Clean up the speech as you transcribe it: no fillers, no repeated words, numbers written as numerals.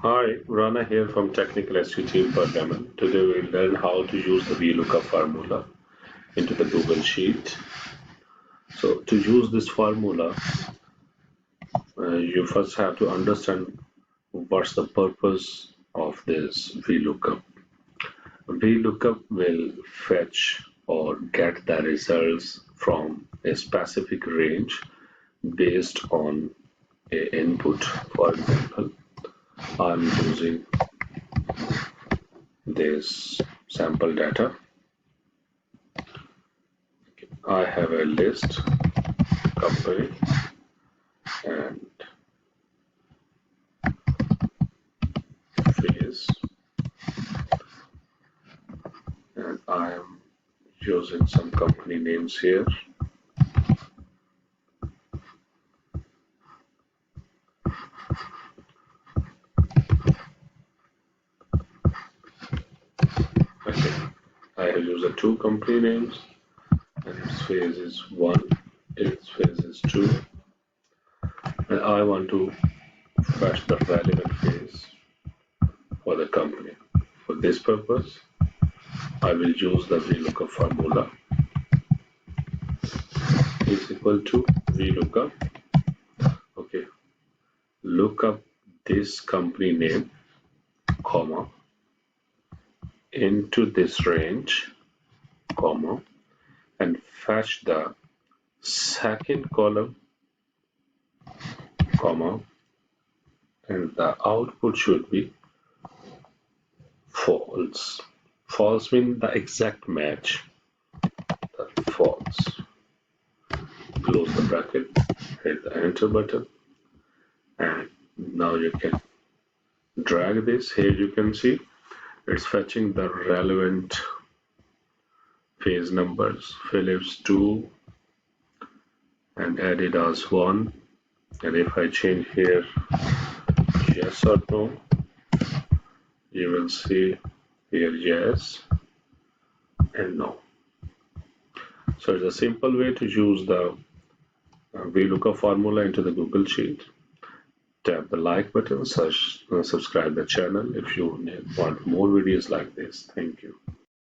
Hi, Rana here from Technical SU Programming. Today we'll learn how to use the VLOOKUP formula into the Google Sheet. So to use this formula, you first have to understand what's the purpose of this VLOOKUP. VLOOKUP will fetch or get the results from a specific range based on a input. For example, I'm using this sample data. I have a list company and phase, and I am using some company names here. Okay, I have used the two company names, and its phase is 1, its phase is 2, and I want to fetch the relevant phase for the company. For this purpose, I will use the VLOOKUP formula is equal to VLOOKUP. Okay, look up this company name, comma, into this range, comma, and fetch the second column, comma, and the output should be false. False means the exact match. The false. Close the bracket, hit the enter button, and now you can drag this. Here you can see it's fetching the relevant phase numbers. Philips 2 and Adidas 1. And if I change here yes or no, you will see here yes and no. So it's a simple way to use the VLOOKUP formula into the Google Sheet. Tap the like button, subscribe the channel if you want more videos like this. Thank you.